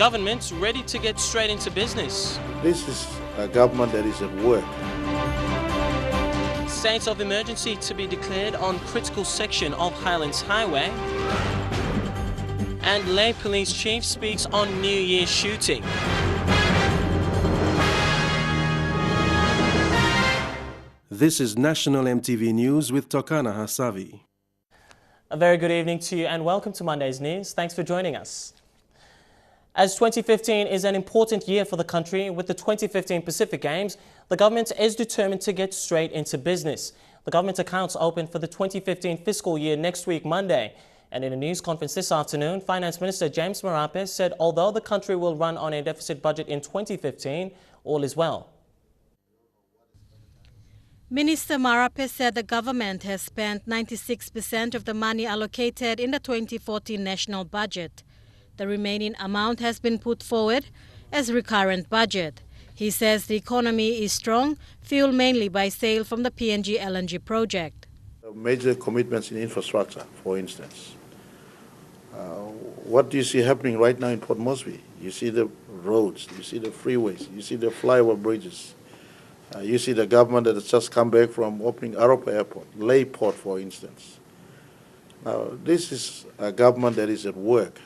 government ready to get straight into business. This is a government that is at work. State of emergency to be declared on critical section of Highlands Highway. And Lay Police Chief speaks on New Year shooting. This is National MTV News with Tokana Hasavi. A very good evening to you and welcome to Monday's news. Thanks for joining us. As 2015 is an important year for the country with the 2015 Pacific Games, the government is determined to get straight into business. The government accounts open for the 2015 fiscal year next week, Monday. And in a news conference this afternoon, Finance Minister James Marape said although the country will run on a deficit budget in 2015, all is well. Minister Marape said the government has spent 96% of the money allocated in the 2014 national budget. The remaining amount has been put forward as recurrent budget. He says the economy is strong, fueled mainly by sale from the PNG LNG project. Major commitments in infrastructure, for instance. What do you see happening right now in Port Moresby? You see the roads, you see the freeways, you see the flyover bridges. You see the government that has just come back from opening Aropa Airport, Lay Port, for instance. Now, this is a government that is at work.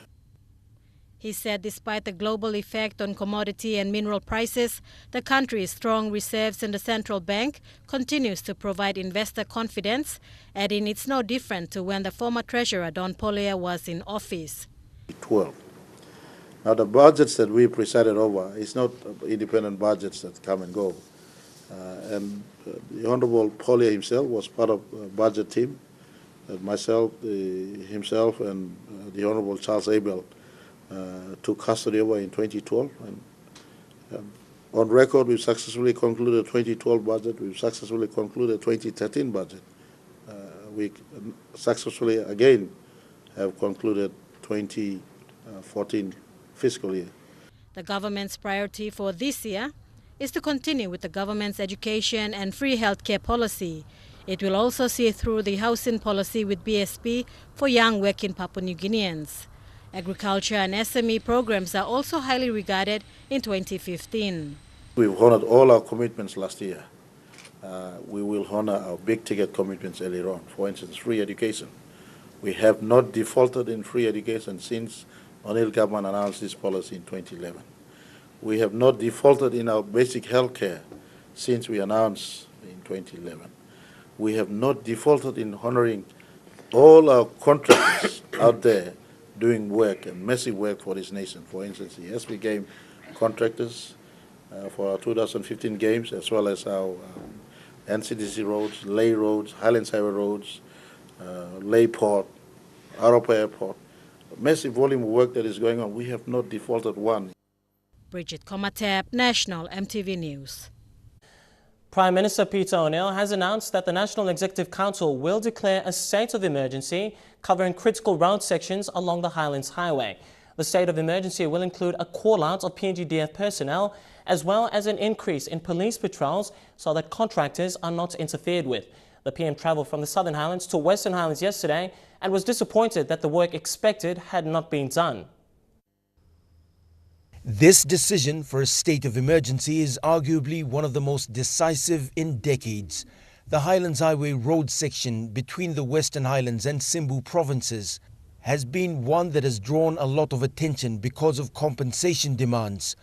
He said despite the global effect on commodity and mineral prices, the country's strong reserves in the central bank continues to provide investor confidence, adding it's no different to when the former treasurer Don Polia was in office. 12. Now the budgets that we presided over is not independent budgets that come and go. The Honorable Polia himself was part of the budget team. Myself, himself and the Honorable Charles Abel took custody over in 2012. And on record, we've successfully concluded 2012 budget. We've successfully concluded 2013 budget. We successfully, again, have concluded 2014 fiscal year. The government's priority for this year is to continue with the government's education and free healthcare policy. It will also see through the housing policy with BSP for young working Papua New Guineans. Agriculture and SME programs are also highly regarded in 2015. We've honored all our commitments last year. We will honor our big ticket commitments earlier on. For instance, free education. We have not defaulted in free education since O'Neill government announced this policy in 2011. We have not defaulted in our basic health care since we announced in 2011. We have not defaulted in honoring all our contractors out there doing work and massive work for this nation. For instance, the SB Game contractors for our 2015 games, as well as our NCDC roads, Lay roads, Highlands Highway roads, Lay Port, Aropa Airport. Massive volume of work that is going on. We have not defaulted one. Bridget Komatap, National MTV News. Prime Minister Peter O'Neill has announced that the National Executive Council will declare a state of emergency covering critical road sections along the Highlands Highway. The state of emergency will include a call-out of PNGDF personnel as well as an increase in police patrols so that contractors are not interfered with. The PM travelled from the Southern Highlands to Western Highlands yesterday and was disappointed that the work expected had not been done. This decision for a state of emergency is arguably one of the most decisive in decades. The Highlands Highway road section between the Western Highlands and Simbu provinces has been one that has drawn a lot of attention because of compensation demands.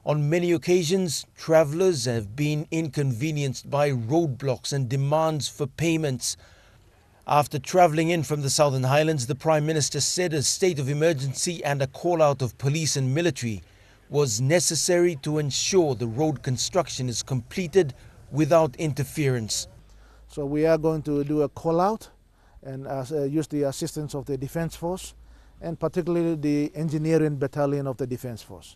On many occasions, travellers have been inconvenienced by roadblocks and demands for payments. After travelling in from the Southern Highlands, the Prime Minister said a state of emergency and a call-out of police and military was necessary to ensure the road construction is completed without interference. So we are going to do a call-out and use the assistance of the Defence Force and particularly the Engineering Battalion of the Defence Force.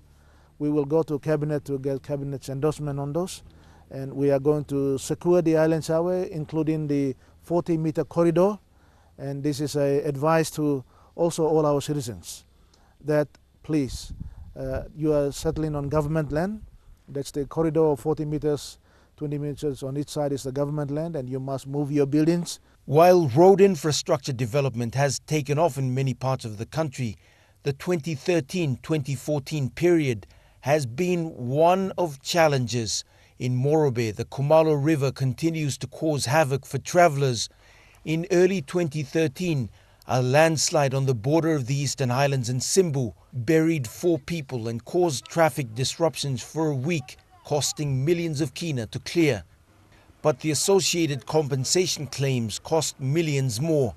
We will go to Cabinet to get Cabinet's endorsement on those, and we are going to secure the Highlands Highway, including the 40-meter corridor, and this is an advice to also all our citizens that please, you are settling on government land. That's the corridor of 40 meters, 20 meters on each side is the government land, and you must move your buildings. While road infrastructure development has taken off in many parts of the country, The 2013-2014 period has been one of challenges. In Morobe, the Kumalo River continues to cause havoc for travelers. In early 2013, a landslide on the border of the Eastern Highlands and Simbu buried 4 people and caused traffic disruptions for a week, costing millions of kina to clear. But the associated compensation claims cost millions more.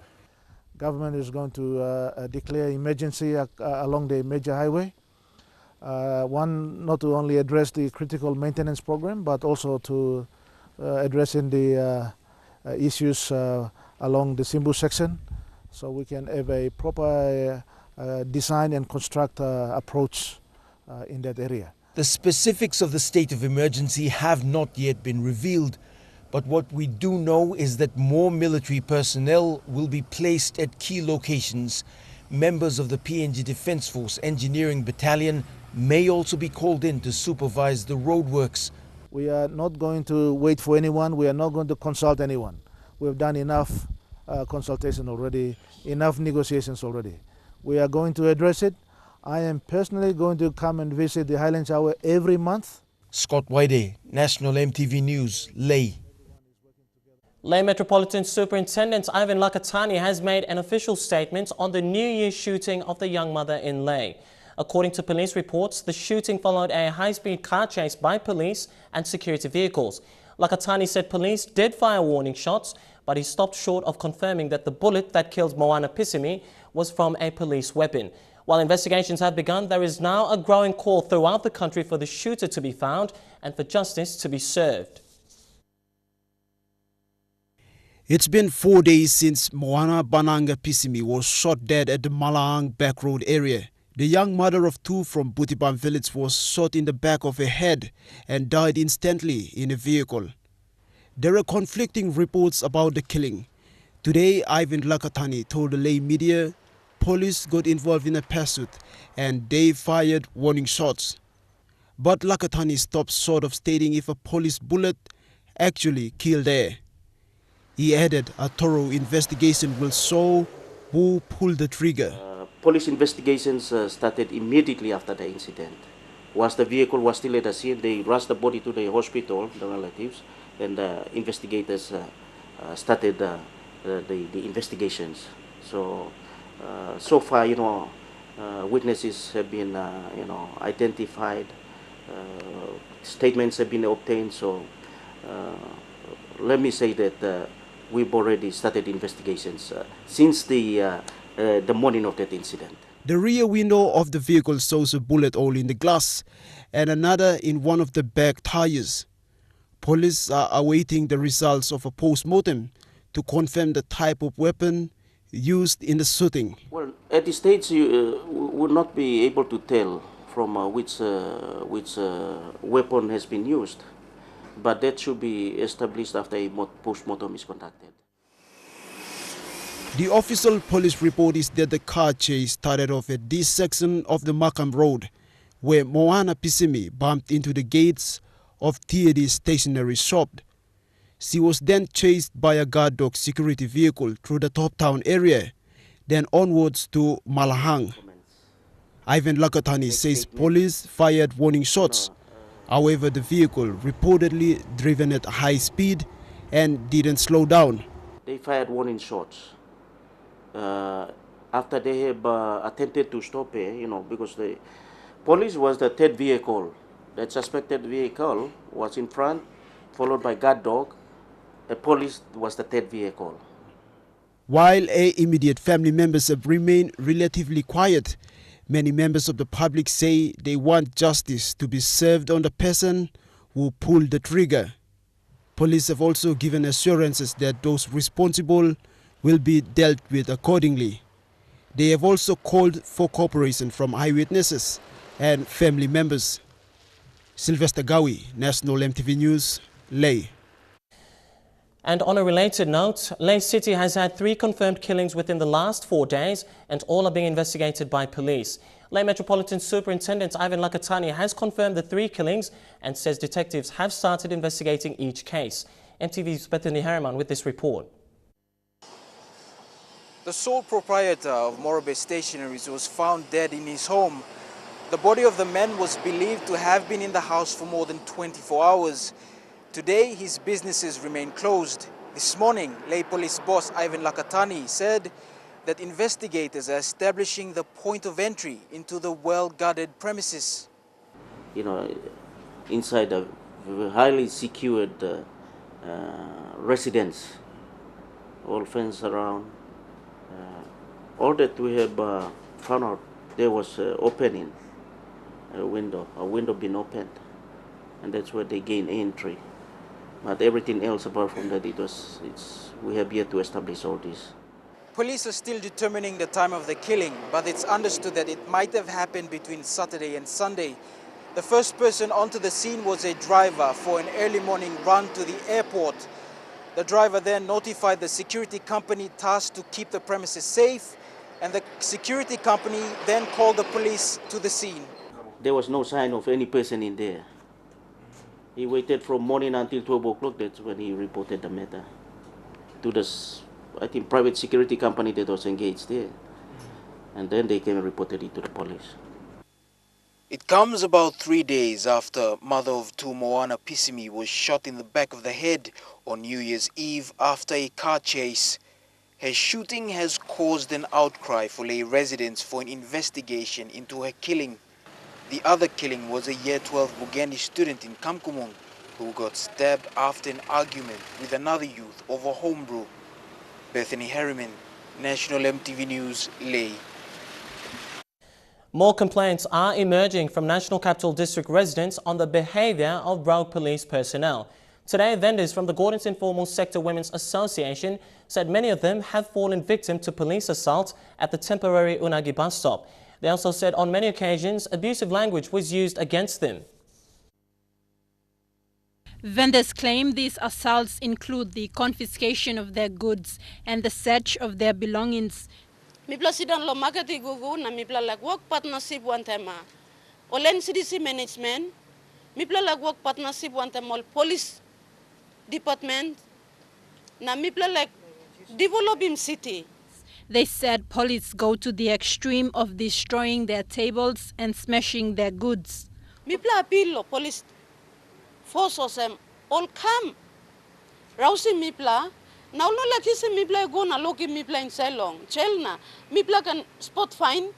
Government is going to declare emergency along the major highway. One, not to only address the critical maintenance program, but also to addressing the issues along the Simbu section, so we can have a proper design and construct approach in that area. The specifics of the state of emergency have not yet been revealed, but what we do know is that more military personnel will be placed at key locations. Members of the PNG Defence Force Engineering Battalion may also be called in to supervise the roadworks. We are not going to wait for anyone. We are not going to consult anyone. We have done enough consultation already, enough negotiations already. We are going to address it. I am personally going to come and visit the Highlands Highway every month. Scott Waide, National MTV News, Lae. Lae Metropolitan Superintendent Ivan Lakatani has made an official statement on the New Year shooting of the young mother in Lae. According to police reports, the shooting followed a high-speed car chase by police and security vehicles. Lakatani said police did fire warning shots, but he stopped short of confirming that the bullet that killed Moana Pisimi was from a police weapon. While investigations have begun, there is now a growing call throughout the country for the shooter to be found and for justice to be served. It's been 4 days since Moana Bananga Pisimi was shot dead at the Malahang Back Road area. The young mother of 2 from Butiban village was shot in the back of her head and died instantly in a vehicle. There are conflicting reports about the killing. Today, Ivan Lakatani told the Lae media police got involved in a pursuit and they fired warning shots. But Lakatani stopped short of stating if a police bullet actually killed her. He added a thorough investigation will show who pulled the trigger. Police investigations started immediately after the incident. Once the vehicle was still at the scene, they rushed the body to the hospital, the relatives, and the investigators started the investigations. So, so far, witnesses have been, identified, statements have been obtained. So, let me say that we've already started investigations since the morning of that incident. The rear window of the vehicle shows a bullet hole in the glass and another in one of the back tires. Police are awaiting the results of a post-mortem to confirm the type of weapon used in the shooting. Well, at this stage, you would not be able to tell from which weapon has been used, but that should be established after a post-mortem is conducted. The official police report is that the car chase started off at this section of the Makam Road, where Moana Pisimi bumped into the gates of TAD's stationery shop. She was then chased by a guard dog security vehicle through the Top Town area, then onwards to Malahang. Ivan Lakatani says police fired warning shots. However, the vehicle reportedly driven at high speed and didn't slow down. They fired warning shots. After they have attempted to stop her, because the police was the third vehicle. That suspected vehicle was in front, followed by guard dog. The police was the third vehicle. While immediate family members have remained relatively quiet, many members of the public say they want justice to be served on the person who pulled the trigger. Police have also given assurances that those responsible will be dealt with accordingly. They have also called for cooperation from eyewitnesses and family members. Sylvester Gawi, National MTV News, Lae. And on a related note, Lae City has had 3 confirmed killings within the last 4 days, and all are being investigated by police. Lae Metropolitan Superintendent Ivan Lakatani has confirmed the 3 killings and says detectives have started investigating each case. MTV's Bethany Harriman with this report. The sole proprietor of Morobe Stationeries was found dead in his home. The body of the man was believed to have been in the house for more than 24 hours. Today, his businesses remain closed. This morning, Lay Police boss Ivan Lakatani said that investigators are establishing the point of entry into the well-guarded premises. You know, inside a highly secured residence, all fence around. All that we have found out, there was opening a window being opened, and that's where they gain entry. But everything else apart from that, we have yet to establish all this. Police are still determining the time of the killing, but it's understood that it might have happened between Saturday and Sunday. The first person onto the scene was a driver for an early morning run to the airport. The driver then notified the security company tasked to keep the premises safe, and the security company then called the police to the scene. There was no sign of any person in there. He waited from morning until 12 o'clock. That's when he reported the matter to the, I think, private security company that was engaged there. And then they came and reported it to the police. It comes about 3 days after mother of two Moana Pisimi was shot in the back of the head on New Year's Eve after a car chase. Her shooting has caused an outcry for Lay residents for an investigation into her killing. The other killing was a Year 12 Bugandi student in Kamkumong who got stabbed after an argument with another youth over homebrew. Bethany Harriman, National MTV News, Lay. More complaints are emerging from National Capital District residents on the behaviour of rogue police personnel. Today, vendors from the Gordon's Informal Sector Women's Association said many of them have fallen victim to police assault at the temporary Unagi bus stop. They also said on many occasions abusive language was used against them. Vendors claim these assaults include the confiscation of their goods and the search of their belongings. Mipla sidan lo market gugu na mipla like work partnership one time. Olen CDC management, mipla like work partnership one time all police department, na mipla like developing city. They said police go to the extreme of destroying their tables and smashing their goods. Mipla appeal lo police force them all come. Rausi mipla. Now no like he say mipla go na loki mipla in Ceylon. Chelna mipla can spot fine.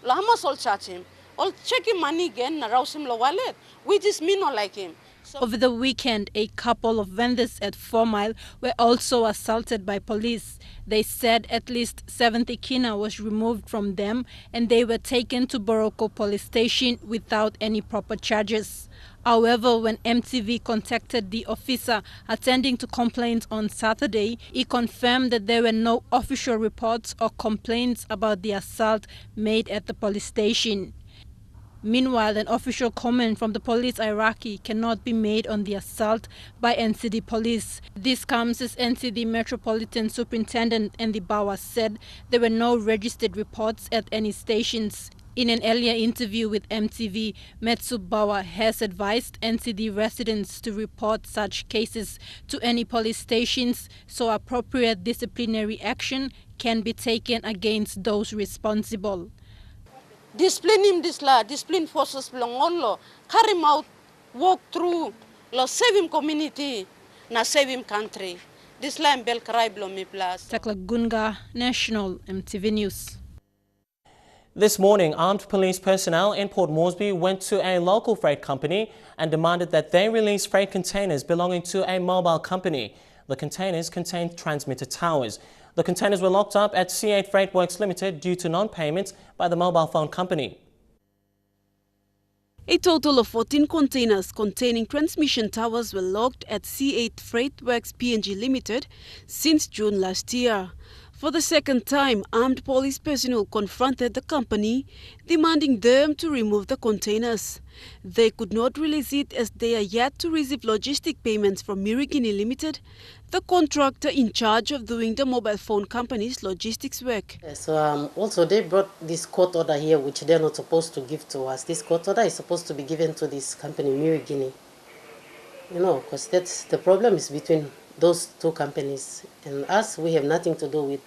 La hamas all charge him. All check him money again na rouse him lo wallet. Which is me not like him. So over the weekend, a couple of vendors at 4 Mile were also assaulted by police. They said at least 70 kina was removed from them and they were taken to Boroko police station without any proper charges. However, when MTV contacted the officer attending to complaints on Saturday, he confirmed that there were no official reports or complaints about the assault made at the police station. Meanwhile, an official comment from the police hierarchy cannot be made on the assault by NCD police. This comes as NCD Metropolitan Superintendent Andy Bawa said there were no registered reports at any stations. In an earlier interview with MTV, Metsu Bawa has advised NCD residents to report such cases to any police stations so appropriate disciplinary action can be taken against those responsible. discipline him this la, discipline forces belong on lo, carry him out, walk through, lo save him community, na save him country. This la bel cry belong me plus. Tekla Gunga, National MTV News. This morning, armed police personnel in Port Moresby went to a local freight company and demanded that they release freight containers belonging to a mobile company. The containers contained transmitter towers. The containers were locked up at C8 Freight Works Limited due to non-payments by the mobile phone company. A total of 14 containers containing transmission towers were locked at C8 Freight Works PNG Limited since June last year. For the second time, armed police personnel confronted the company, demanding them to remove the containers. They could not release it as they are yet to receive logistic payments from Mirigini Limited, the contractor in charge of doing the mobile phone company's logistics work. So also they brought this court order here, which they're not supposed to give to us. This court order is supposed to be given to this company, Mirigini. You know, because that's the problem is between those two companies and us. We have nothing to do with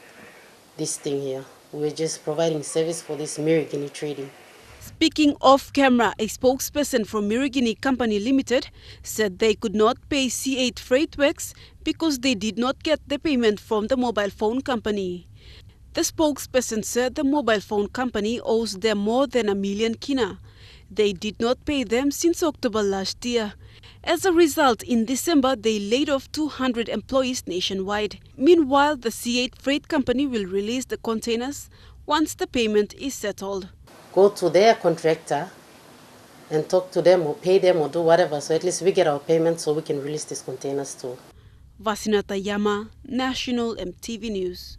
this thing here. We're just providing service for this Mirigini trading. Speaking off camera, a spokesperson from Mirigini Company Limited said they could not pay C8 Freightworks because they did not get the payment from the mobile phone company. The spokesperson said the mobile phone company owes them more than $1 million kina. They did not pay them since October last year. As a result, in December, they laid off 200 employees nationwide. Meanwhile, the C8 Freight Company will release the containers once the payment is settled. Go to their contractor and talk to them or pay them or do whatever, so at least we get our payment so we can release these containers too. Vasinata Yama, National MTV News.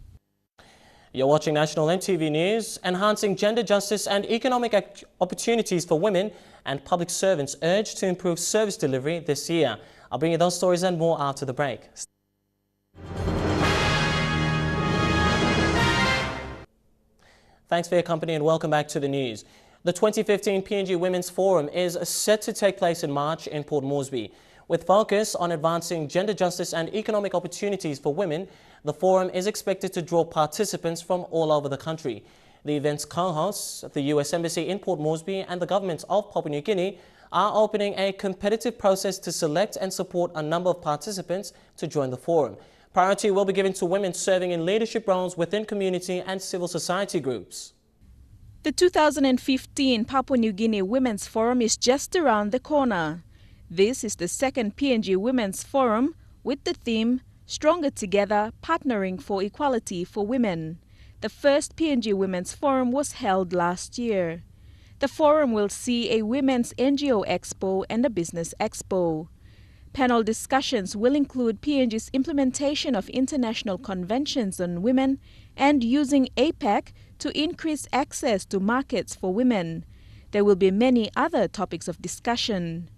You're watching National MTV News. Enhancing gender justice and economic opportunities for women and public servants urged to improve service delivery this year. I'll bring you those stories and more after the break. Thanks for your company and welcome back to the news. The 2015 PNG Women's Forum is set to take place in March in Port Moresby. With focus on advancing gender justice and economic opportunities for women, the forum is expected to draw participants from all over the country. The event's co-hosts, the U.S. Embassy in Port Moresby and the government of Papua New Guinea, are opening a competitive process to select and support a number of participants to join the forum. Priority will be given to women serving in leadership roles within community and civil society groups. The 2015 Papua New Guinea Women's Forum is just around the corner. This is the second PNG Women's Forum with the theme Stronger Together, Partnering for Equality for Women. The first PNG Women's Forum was held last year. The forum will see a Women's NGO Expo and a Business Expo. Panel discussions will include PNG's implementation of international conventions on women and using APEC to increase access to markets for women. There will be many other topics of discussion.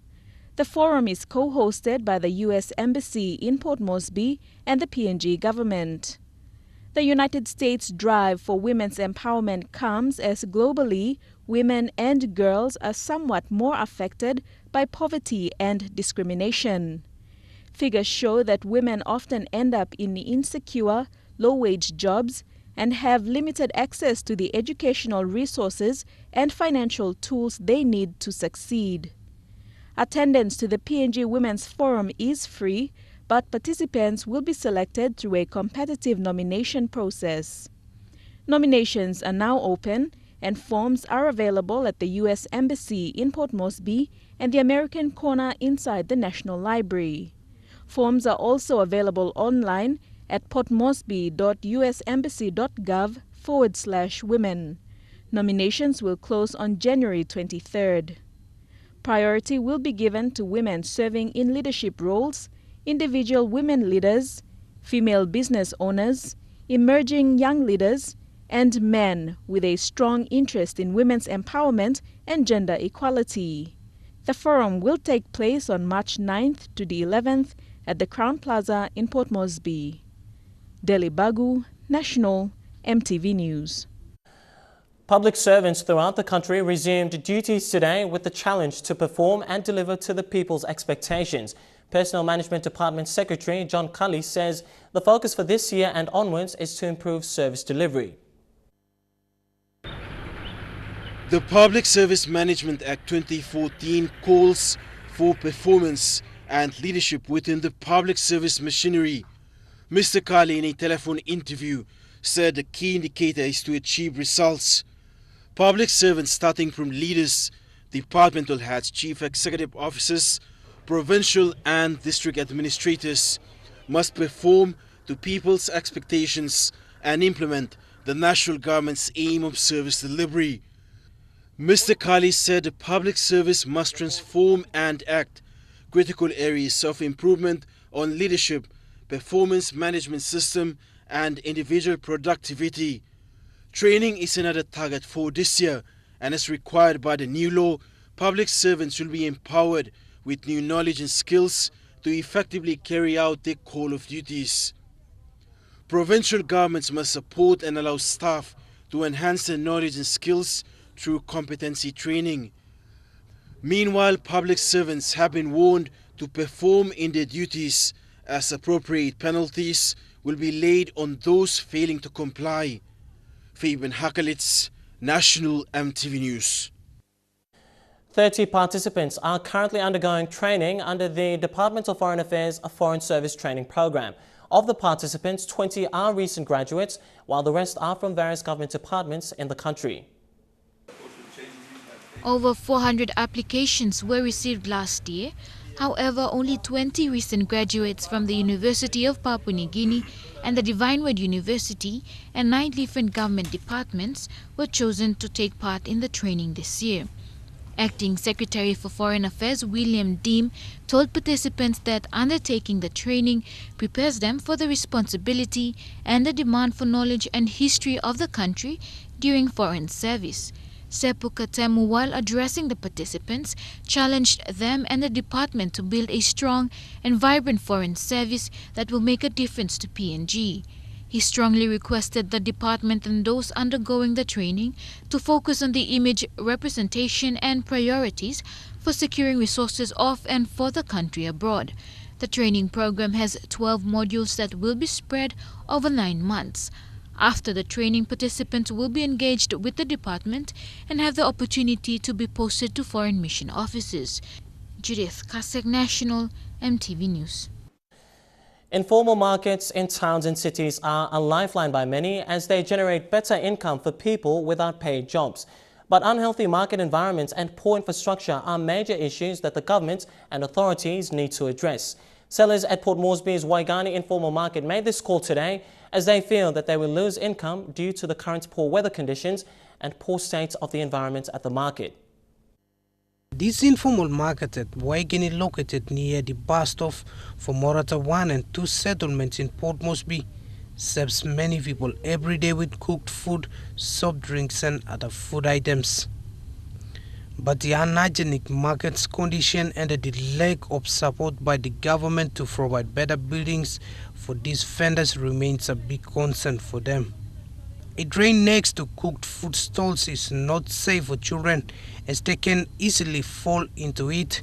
The forum is co-hosted by the U.S. Embassy in Port Moresby and the PNG government. The United States' drive for women's empowerment comes as globally, women and girls are somewhat more affected by poverty and discrimination. Figures show that women often end up in insecure, low-wage jobs and have limited access to the educational resources and financial tools they need to succeed. Attendance to the PNG Women's Forum is free, but participants will be selected through a competitive nomination process. Nominations are now open and forms are available at the U.S. Embassy in Port Moresby and the American Corner inside the National Library. Forms are also available online at portmoresby.usembassy.gov/women. Nominations will close on January 23rd. Priority will be given to women serving in leadership roles, individual women leaders, female business owners, emerging young leaders, and men with a strong interest in women's empowerment and gender equality. The forum will take place on March 9th to the 11th at the Crown Plaza in Port Moresby. Delhi Bagu, National MTV News. Public servants throughout the country resumed duties today with the challenge to perform and deliver to the people's expectations. Personnel Management Department Secretary John Cully says the focus for this year and onwards is to improve service delivery. The Public Service Management Act 2014 calls for performance and leadership within the public service machinery. Mr. Cully, in a telephone interview, said the key indicator is to achieve results. Public servants, starting from leaders, departmental heads, chief executive officers, provincial and district administrators, must perform to people's expectations and implement the national government's aim of service delivery. Mr. Kali said the public service must transform and act critical areas of improvement on leadership, performance management system and individual productivity. Training is another target for this year, and as required by the new law, public servants will be empowered with new knowledge and skills to effectively carry out their call of duties. Provincial governments must support and allow staff to enhance their knowledge and skills through competency training. Meanwhile, public servants have been warned to perform in their duties as appropriate penalties will be laid on those failing to comply. Fabian Hakelitz, National MTV News. 30 participants are currently undergoing training under the Department of Foreign Affairs Foreign Service Training Program. Of the participants, 20 are recent graduates, while the rest are from various government departments in the country. Over 400 applications were received last year. However, only 20 recent graduates from the University of Papua New Guinea and the Divine Word University and 9 different government departments were chosen to take part in the training this year. Acting Secretary for Foreign Affairs William Deem told participants that undertaking the training prepares them for the responsibility and the demand for knowledge and history of the country during foreign service. Sepu Katemu, while addressing the participants, challenged them and the department to build a strong and vibrant foreign service that will make a difference to PNG. He strongly requested the department and those undergoing the training to focus on the image, representation and priorities for securing resources of and for the country abroad. The training program has 12 modules that will be spread over 9 months. After the training, participants will be engaged with the department and have the opportunity to be posted to foreign mission offices. Judith Kasek, National MTV News. Informal markets in towns and cities are a lifeline by many as they generate better income for people without paid jobs. But unhealthy market environments and poor infrastructure are major issues that the government and authorities need to address. Sellers at Port Moresby's Waigani Informal Market made this call today as they feel that they will lose income due to the current poor weather conditions and poor state of the environment at the market. This informal market at Waigani, located near the bus stop for Morata 1 and 2 settlements in Port Moresby, serves many people every day with cooked food, soft drinks and other food items. But the unhygienic market's condition and the lack of support by the government to provide better buildings for these vendors remains a big concern for them. A drain next to cooked food stalls is not safe for children as they can easily fall into it.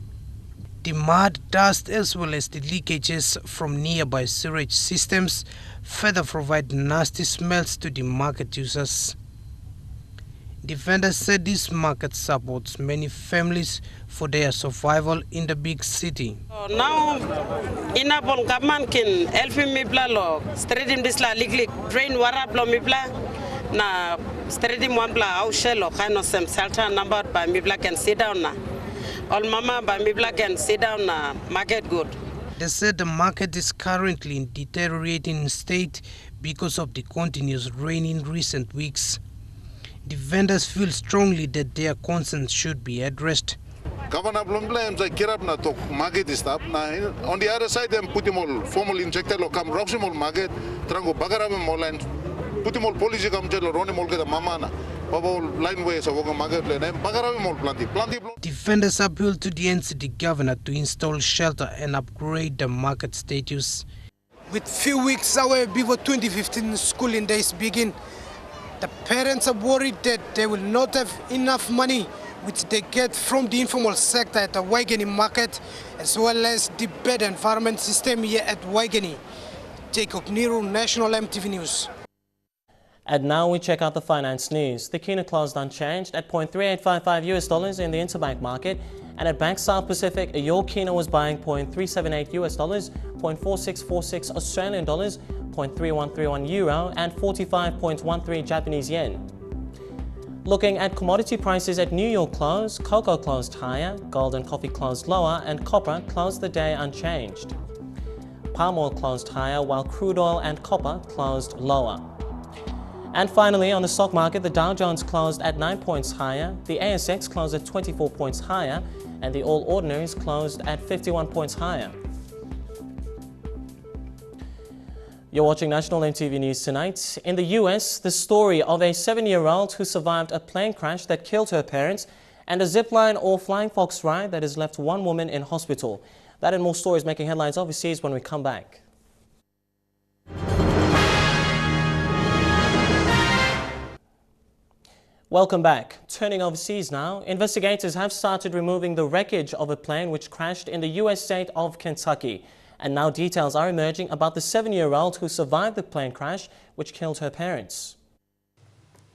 The mud, dust as well as the leakages from nearby sewage systems further provide nasty smells to the market users. The vendors said this market supports many families for their survival in the big city. Now, inapon government can help me lo straight in this la liglik drain warap lo mipla na straight in one bla au shell kind of some certain number by mipla can sit down na. All mama by mipla can sit down na market good. They said the market is currently in deteriorating state because of the continuous rain in recent weeks. The vendors feel strongly that their concerns should be addressed. Governor blames I kirap na to market stop na on the other side them putimol formal injector lo kam roximol market trango bagarabe molan putimol policy kam jelo roni mol ke mama na babo line way so go market le bagarabe mol planti. The vendors appeal to the NCD governor to install shelter and upgrade the market status. With few weeks away before 2015 schooling days begin, the parents are worried that they will not have enough money which they get from the informal sector at the Waigani market, as well as the bed environment system here at Waigani. Jacob Nero, National MTV News. And now we check out the finance news. The kina closed unchanged at $0.3855 US in the interbank market, and at Bank South Pacific, your kina was buying $0.378 US, $0.4646 Australian dollars, 0.3131 euro and 45.13 Japanese yen. Looking at commodity prices at New York close, cocoa closed higher, gold and coffee closed lower, and copper closed the day unchanged. Palm oil closed higher, while crude oil and copper closed lower. And finally, on the stock market, the Dow Jones closed at 9 points higher, the ASX closed at 24 points higher, and the All Ordinaries closed at 51 points higher. You're watching National MTV News tonight. In the US, the story of a 7-year-old who survived a plane crash that killed her parents and a zipline or flying fox ride that has left one woman in hospital. That and more stories making headlines overseas when we come back. Welcome back. Turning overseas now, investigators have started removing the wreckage of a plane which crashed in the US state of Kentucky. And now details are emerging about the 7-year-old who survived the plane crash which killed her parents.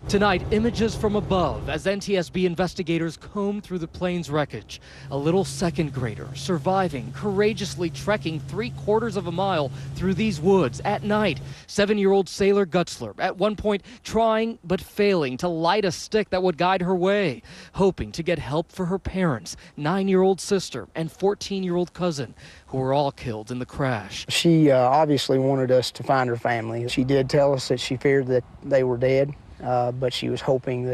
Tonight, images from above as NTSB investigators comb through the plane's wreckage. A little second grader surviving, courageously trekking 3/4 of a mile through these woods at night. 7-year-old Sailor Gutzler at one point trying but failing to light a stick that would guide her way, hoping to get help for her parents, 9-year-old sister and 14-year-old cousin, who were all killed in the crash. She obviously wanted us to find her family. She did tell us that she feared that they were dead. But she was hopeful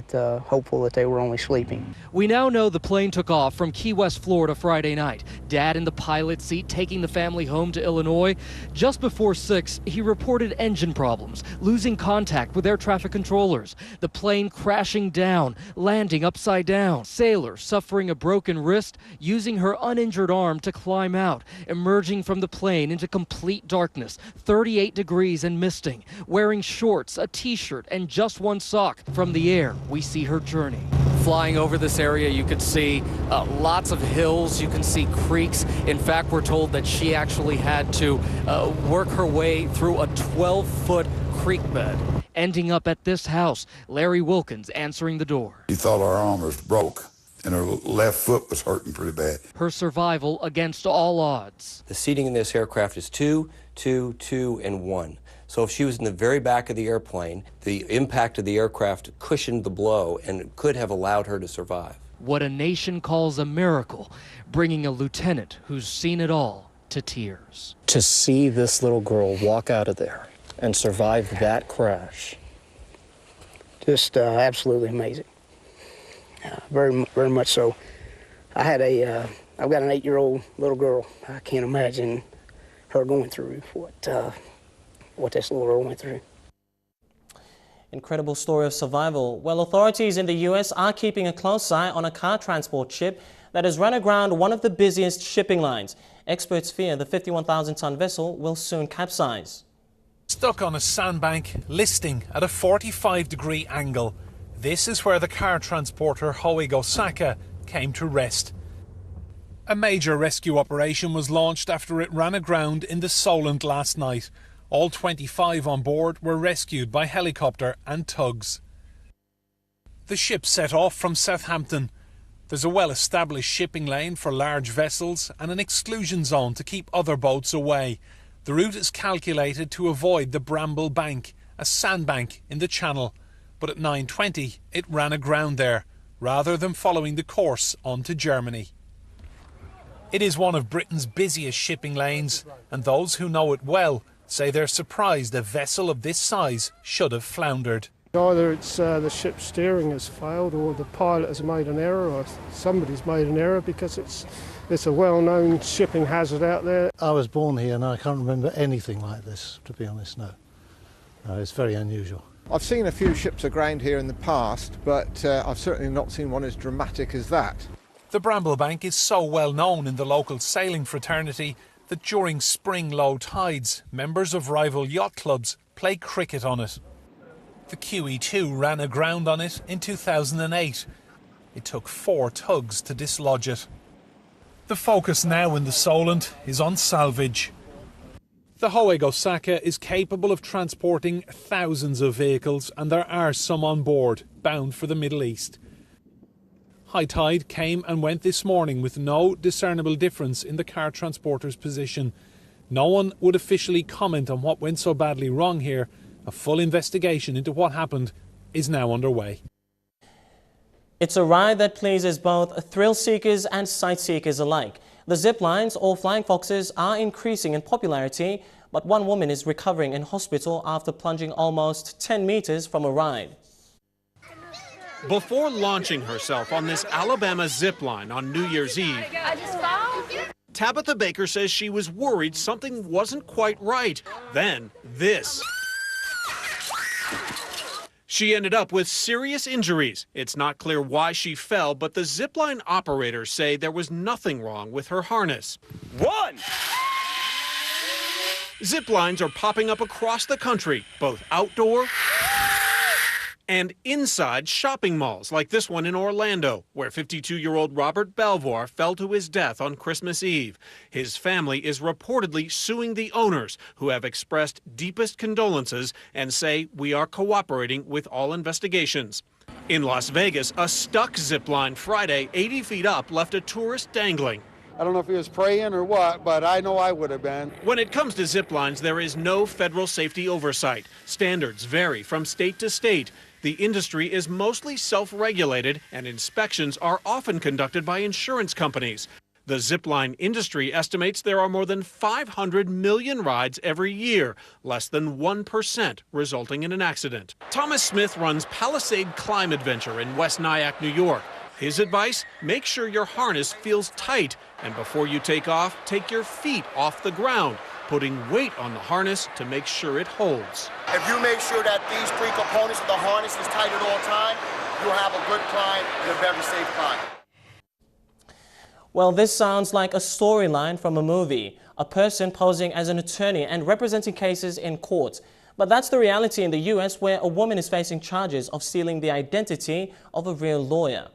that they were only sleeping. We now know the plane took off from Key West, Florida Friday night. Dad in the pilot seat taking the family home to Illinois. Just before 6, he reported engine problems, losing contact with air traffic controllers. The plane crashing down, landing upside down. Sailor suffering a broken wrist, using her uninjured arm to climb out, emerging from the plane into complete darkness, 38 degrees and misting, wearing shorts, a t-shirt, and just one sock. From the air, we see her journey. Flying over this area, you could see lots of hills, you can see creeks. In fact, we're told that she actually had to work her way through a 12-foot creek bed. Ending up at this house, Larry Wilkins answering the door. He thought our arm was broke and her left foot was hurting pretty bad. Her survival against all odds. The seating in this aircraft is 2, 2, 2, and 1. So if she was in the very back of the airplane, the impact of the aircraft cushioned the blow and could have allowed her to survive. What a nation calls a miracle, bringing a lieutenant who's seen it all to tears. To see this little girl walk out of there and survive that crash, just absolutely amazing. Very, very much so. I've got an 8-year-old little girl. I can't imagine her going through what this little girl went through. Incredible story of survival. Well, authorities in the U.S. are keeping a close eye on a car transport ship that has run aground one of the busiest shipping lines. Experts fear the 51,000-ton vessel will soon capsize. Stuck on a sandbank, listing at a 45-degree angle. This is where the car transporter Highlands Osaka came to rest. A major rescue operation was launched after it ran aground in the Solent last night. All 25 on board were rescued by helicopter and tugs. The ship set off from Southampton. There's a well-established shipping lane for large vessels and an exclusion zone to keep other boats away. The route is calculated to avoid the Bramble Bank, a sandbank in the channel. But at 9:20 it ran aground there, rather than following the course on to Germany. It is one of Britain's busiest shipping lanes, and those who know it well say they're surprised a vessel of this size should have floundered. Either it's the ship's steering has failed, or the pilot has made an error, or somebody's made an error, because it's a well-known shipping hazard out there. I was born here and I can't remember anything like this, to be honest, no. It's very unusual. I've seen a few ships aground here in the past, but I've certainly not seen one as dramatic as that. The Bramble Bank is so well known in the local sailing fraternity that during spring low tides, members of rival yacht clubs play cricket on it. The QE2 ran aground on it in 2008. It took 4 tugs to dislodge it. The focus now in the Solent is on salvage. The Highlands Osaka is capable of transporting thousands of vehicles, and there are some on board, bound for the Middle East. High tide came and went this morning with no discernible difference in the car transporter's position. No one would officially comment on what went so badly wrong here. A full investigation into what happened is now underway. It's a ride that pleases both thrill seekers and sight seekers alike. The zip lines, or flying foxes, are increasing in popularity, but one woman is recovering in hospital after plunging almost 10 meters from a ride. Before launching herself on this Alabama zip line on New Year's Eve, Tabitha Baker says she was worried something wasn't quite right. Then this. She ended up with serious injuries. It's not clear why she fell, but the zipline operators say there was nothing wrong with her harness. One! Zip lines are popping up across the country, both outdoor and inside shopping malls like this one in Orlando, where 52-year-old Robert Belvoir fell to his death on Christmas Eve. His family is reportedly suing the owners, who have expressed deepest condolences and say we are cooperating with all investigations. In Las Vegas, a stuck zip line Friday 80 feet up left a tourist dangling. I don't know if he was praying or what, but I know I would have been. When it comes to zip lines, there is no federal safety oversight. Standards vary from state to state. The industry is mostly self-regulated, and inspections are often conducted by insurance companies. The zipline industry estimates there are more than 500 million rides every year, less than 1% resulting in an accident. Thomas Smith runs Palisade Climb Adventure in West Nyack, New York. His advice, make sure your harness feels tight, and before you take off, take your feet off the ground, putting weight on the harness to make sure it holds. If you make sure that these three components of the harness is tight at all times, you'll have a good climb and a very safe climb. Well, this sounds like a storyline from a movie, a person posing as an attorney and representing cases in court. But that's the reality in the U.S., where a woman is facing charges of stealing the identity of a real lawyer.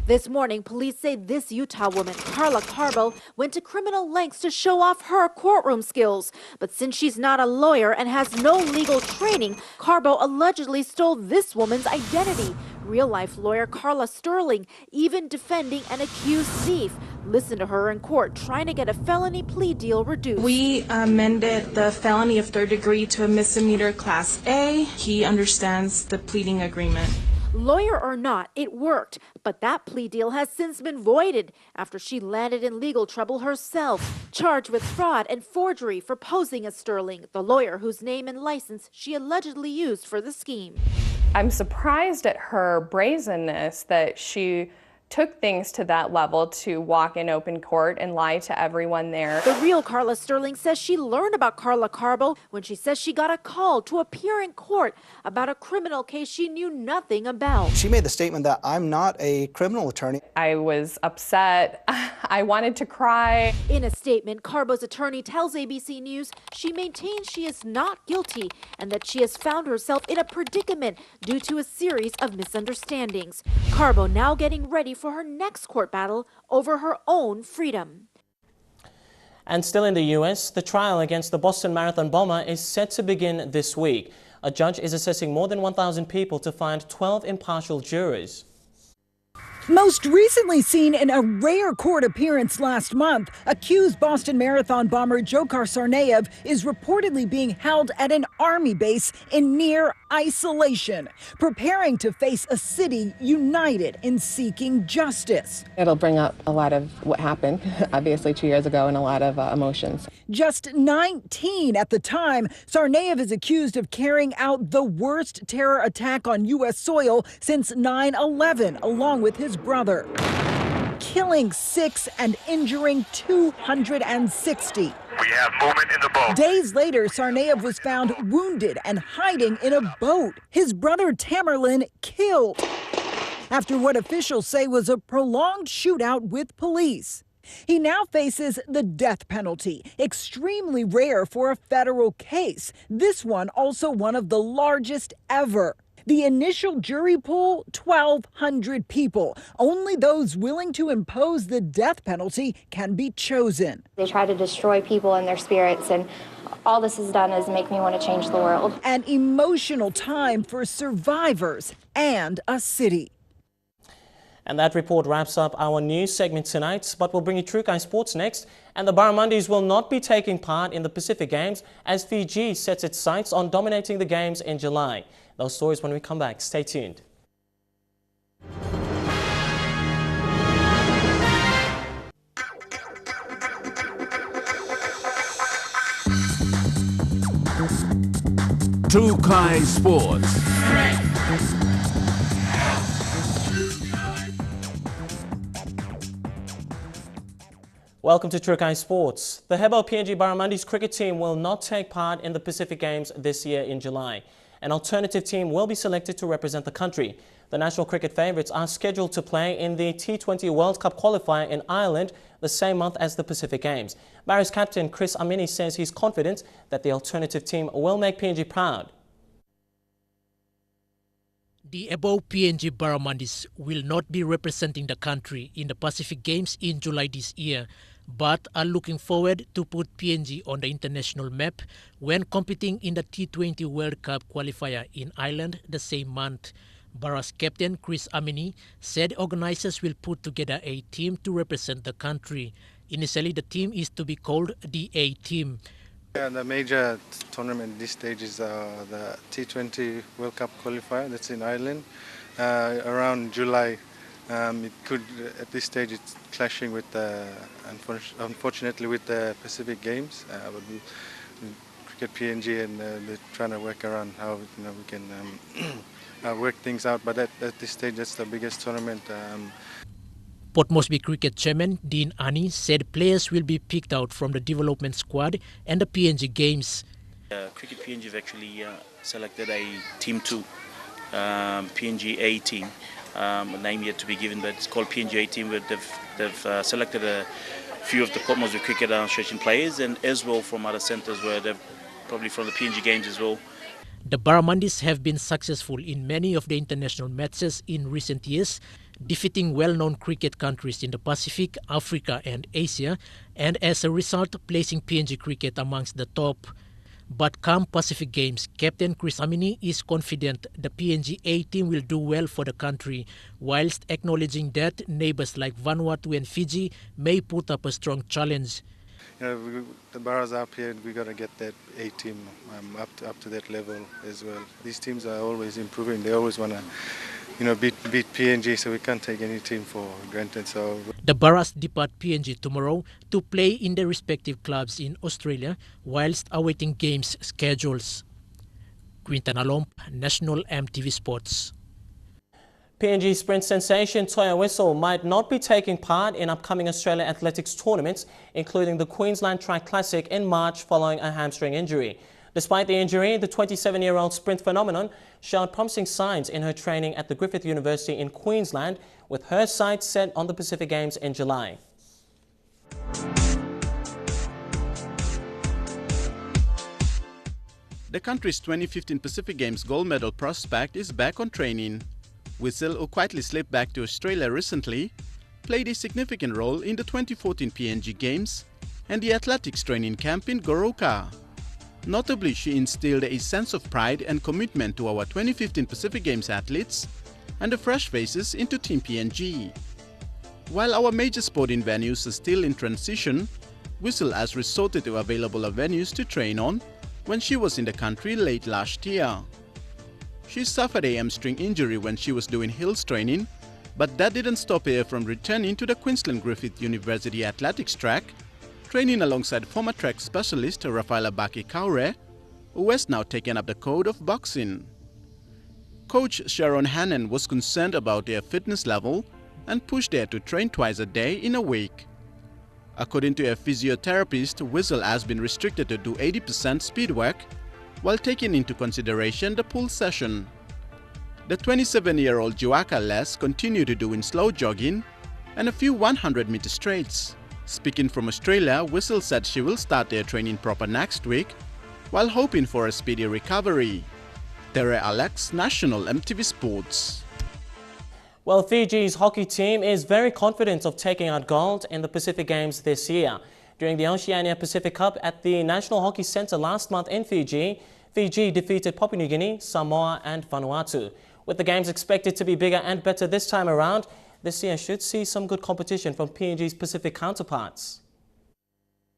This morning, police say this Utah woman, Carla Carbo, went to criminal lengths to show off her courtroom skills. But since she's not a lawyer and has no legal training, Carbo allegedly stole this woman's identity. Real-life lawyer Carla Sterling even defending an accused thief. Listen to her in court trying to get a felony plea deal reduced. We amended the felony of third degree to a misdemeanor class A. He understands the pleading agreement. Lawyer or not, it worked, but that plea deal has since been voided after she landed in legal trouble herself, charged with fraud and forgery for posing as Sterling, the lawyer whose name and license she allegedly used for the scheme. I'm surprised at her brazenness that she took things to that level to walk in open court and lie to everyone there. The real Carla Sterling says she learned about Carla Carbo when she says she got a call to appear in court about a criminal case she knew nothing about. She made the statement that I'm not a criminal attorney. I was upset. I wanted to cry. In a statement, Carbo's attorney tells ABC News she maintains she is not guilty and that she has found herself in a predicament due to a series of misunderstandings. Carbo now getting ready for her next court battle over her own freedom. And still in the U.S., the trial against the Boston Marathon bomber is set to begin this week. A judge is assessing more than 1,000 people to find 12 impartial jurors. Most recently seen in a rare court appearance last month, accused Boston Marathon bomber Dzhokhar Tsarnaev is reportedly being held at an army base in near isolation, preparing to face a city united in seeking justice. It'll bring up a lot of what happened, obviously 2 years ago, and a lot of emotions. Just 19 at the time, Tsarnaev is accused of carrying out the worst terror attack on U.S. soil since 9/11, along with his brother, killing 6 and injuring 260. We have movement in the boat. Days later, Tsarnaev was found wounded and hiding in a boat. His brother Tamerlan killed after what officials say was a prolonged shootout with police. He now faces the death penalty, extremely rare for a federal case. This one also one of the largest ever. The initial jury pool, 1,200 people. Only those willing to impose the death penalty can be chosen. They try to destroy people and their spirits, and all this has done is make me want to change the world. An emotional time for survivors and a city. And that report wraps up our news segment tonight, but we'll bring you True Crime Sports next. And the Barramundis will not be taking part in the Pacific Games as Fiji sets its sights on dominating the Games in July. Those stories when we come back. Stay tuned. True Crime Sports. Welcome to True Crime Sports. The Hebo PNG Barramundis cricket team will not take part in the Pacific Games this year in July. An alternative team will be selected to represent the country. The national cricket favourites are scheduled to play in the T20 World Cup qualifier in Ireland the same month as the Pacific Games. Barra's captain Chris Amini says he's confident that the alternative team will make PNG proud. The above PNG Barramundis will not be representing the country in the Pacific Games in July this year, but are looking forward to put PNG on the international map when competing in the T20 World Cup qualifier in Ireland the same month. Barra's captain Chris Amini said organizers will put together a team to represent the country. Initially, the team is to be called the A team. Yeah, the major tournament this stage is the T20 World Cup qualifier that's in Ireland around July. It could, at this stage, it's clashing with unfortunately with the Pacific Games. But Cricket PNG and they're trying to work around how we can work things out. But at this stage, that's the biggest tournament. Port Moresby Cricket Chairman Dean Annie said players will be picked out from the development squad and the PNG Games. Cricket PNG have actually selected a Team 2, PNG A team. A name yet to be given, but it's called PNG A team. Where they've selected a few of the Port Moresby Cricket Association players and as well from other centres where they're probably from the PNG Games as well. The Barramundis have been successful in many of the international matches in recent years, defeating well-known cricket countries in the Pacific, Africa and Asia, and as a result placing PNG cricket amongst the top. But come Pacific Games, Captain Chris Amini is confident the PNG A team will do well for the country, whilst acknowledging that neighbours like Vanuatu and Fiji may put up a strong challenge. The Barras up here, we got to get that A team up to that level as well. These teams are always improving. They always want to beat PNG, so we can't take any team for granted. So the Barras depart PNG tomorrow to play in their respective clubs in Australia whilst awaiting games schedules. Quintan Alomp, National MTV Sports. PNG sprint sensation Toya Whistle might not be taking part in upcoming Australia athletics tournaments, including the Queensland Track Classic in March following a hamstring injury. Despite the injury, the 27-year-old sprint phenomenon showed promising signs in her training at the Griffith University in Queensland, with her sights set on the Pacific Games in July. The country's 2015 Pacific Games gold medal prospect is back on training. Whistle, who quietly slipped back to Australia recently, played a significant role in the 2014 PNG Games and the athletics training camp in Goroka. Notably, she instilled a sense of pride and commitment to our 2015 Pacific Games athletes and the fresh faces into Team PNG. While our major sporting venues are still in transition, Whistle has resorted to available venues to train on when she was in the country late last year. She suffered a hamstring injury when she was doing hills training, but that didn't stop her from returning to the Queensland Griffith University athletics track, training alongside former track specialist Rafaela Baki Kaure, who has now taken up the code of boxing. Coach Sharon Hannon was concerned about their fitness level and pushed her to train twice a day in a week. According to a physiotherapist, Whistle has been restricted to do 80% speed work while taking into consideration the pull session. The 27-year-old Juaka Les continued to do in slow jogging and a few 100-meter straights. Speaking from Australia, Whistle said she will start their training proper next week while hoping for a speedy recovery. Tere Alex, National MTV Sports. Well, Fiji's hockey team is very confident of taking out gold in the Pacific Games this year. During the Oceania Pacific Cup at the National Hockey Centre last month in Fiji, Fiji defeated Papua New Guinea, Samoa and Vanuatu. With the games expected to be bigger and better this time around, this year should see some good competition from PNG's Pacific counterparts.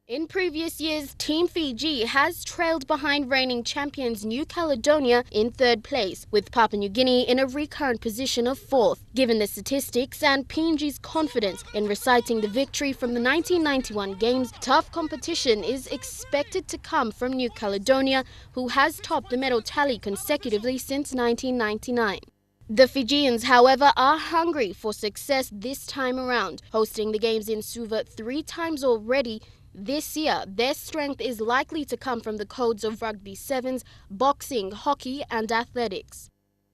In previous years, Team Fiji has trailed behind reigning champions New Caledonia in third place, with Papua New Guinea in a recurrent position of fourth. Given the statistics and PNG's confidence in reciting the victory from the 1991 Games, tough competition is expected to come from New Caledonia, who has topped the medal tally consecutively since 1999. The Fijians, however, are hungry for success this time around, hosting the Games in Suva 3 times already. This year, their strength is likely to come from the codes of rugby sevens, boxing, hockey and athletics.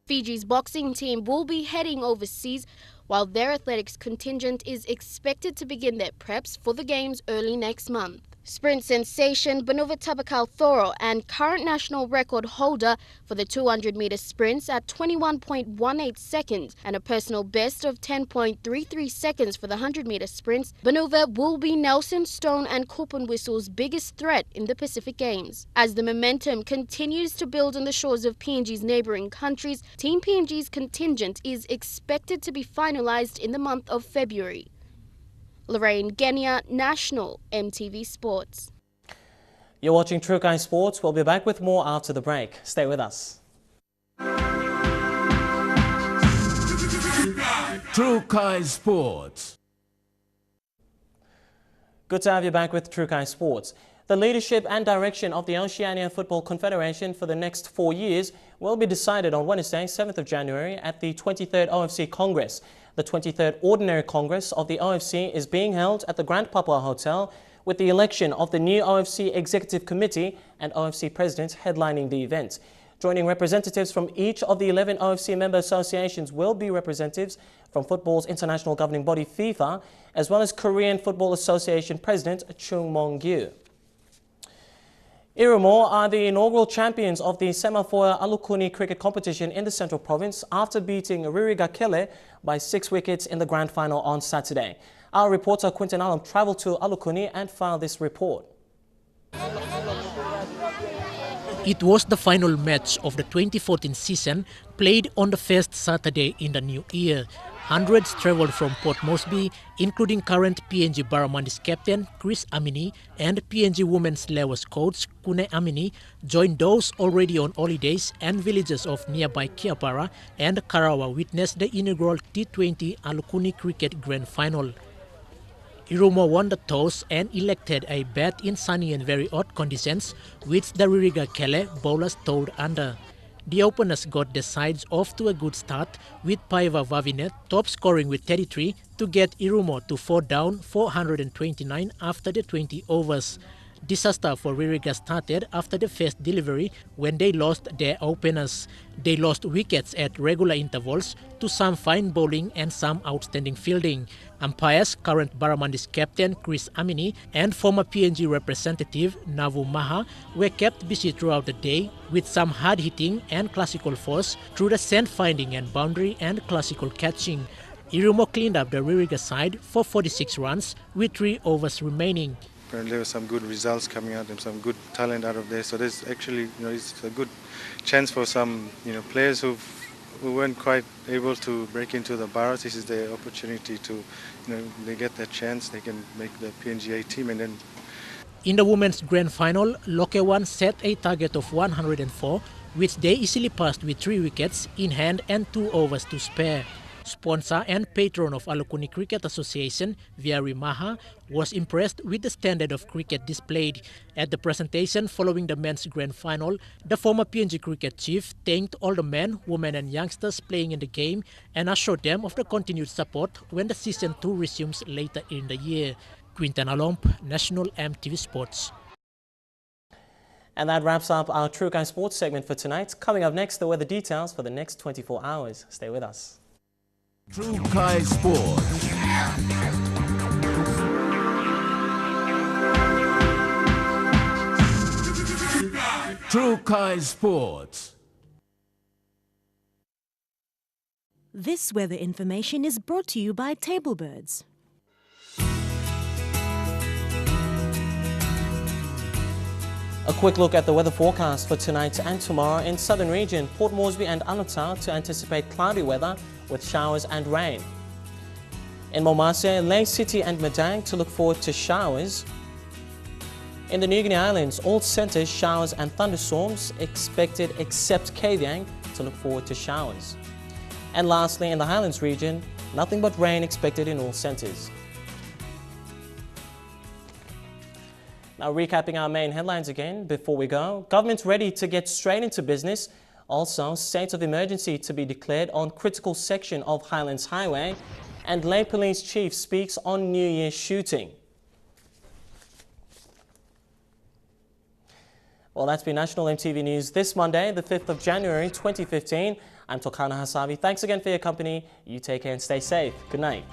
Fiji's boxing team will be heading overseas, while their athletics contingent is expected to begin their preps for the Games early next month. Sprint sensation Bonova Tabakal Thoro and current national record holder for the 200-meter sprints at 21.18 seconds and a personal best of 10.33 seconds for the 100-meter sprints, Bonova will be Nelson, Stone and Whistle's biggest threat in the Pacific Games. As the momentum continues to build on the shores of PNG's neighbouring countries, Team PNG's contingent is expected to be finalised in the month of February. Lorraine Genia, National MTV Sports. You're watching True Kai Sports. We'll be back with more after the break. Stay with us. True Kai Sports. Good to have you back with True Kai Sports. The leadership and direction of the Oceania Football Confederation for the next 4 years will be decided on Wednesday, 7th of January at the 23rd OFC Congress. The 23rd Ordinary Congress of the OFC is being held at the Grand Papua Hotel, with the election of the new OFC Executive Committee and OFC President headlining the event. Joining representatives from each of the 11 OFC member associations will be representatives from football's international governing body FIFA, as well as Korean Football Association President Chung Mong-gyu. Irumo are the inaugural champions of the Semafoya Alukuni cricket competition in the Central Province after beating Ririgakele by 6 wickets in the grand final on Saturday. Our reporter Quintin Alum travelled to Alukuni and filed this report. It was the final match of the 2014 season, played on the first Saturday in the new year. Hundreds travelled from Port Moresby, including current PNG Barramandis captain Chris Amini and PNG women's levels coach Kune Amini, joined those already on holidays, and villagers of nearby Kiapara and Karawa witnessed the inaugural T20 Alukuni cricket grand final. Irumo won the toss and elected a bat in sunny and very hot conditions, which the Ririgakele bowlers towed under. The openers got the sides off to a good start, with Paiva Vavinet top scoring with 33 to get Irumo to 4 down 429 after the 20 overs. Disaster for Ririga started after the first delivery when they lost their openers. They lost wickets at regular intervals to some fine bowling and some outstanding fielding. Umpires, current Barramandis captain Chris Amini and former PNG representative Navu Maha were kept busy throughout the day with some hard hitting and classical force through the scent finding and boundary and classical catching. Irumo cleaned up the Ririga side for 46 runs with 3 overs remaining. Apparently there were some good results coming out and some good talent out of there. So there's actually, it's a good chance for some, players who weren't quite able to break into the Barras. This is their opportunity to, they get that chance. They can make the PNGA team. And then in the women's grand final, Lokewan set a target of 104, which they easily passed with 3 wickets in hand and 2 overs to spare. Sponsor and patron of Alukuni Cricket Association, Viari Maha, was impressed with the standard of cricket displayed. At the presentation following the men's grand final, the former PNG cricket chief thanked all the men, women and youngsters playing in the game and assured them of the continued support when the season 2 resumes later in the year. Quintan Alomp, National MTV Sports. And that wraps up our True Kai Sports segment for tonight. Coming up next, the weather details for the next 24 hours. Stay with us. True Kai Sports. True Kai Sports. This weather information is brought to you by Tablebirds. A quick look at the weather forecast for tonight and tomorrow in southern region, Port Moresby and Anota to anticipate cloudy weather with showers and rain. In Momase, Lae City and Madang to look forward to showers. In the New Guinea Islands, all centres showers and thunderstorms expected except Kavieng to look forward to showers. And lastly, in the Highlands region, nothing but rain expected in all centres. Now recapping our main headlines again before we go. Government's ready to get straight into business. Also, state of emergency to be declared on critical section of Highlands Highway. And Lae Police Chief speaks on New Year shooting. Well, that's been National MTV News this Monday, the 5th of January 2015. I'm Tokana Hasavi. Thanks again for your company. You take care and stay safe. Good night.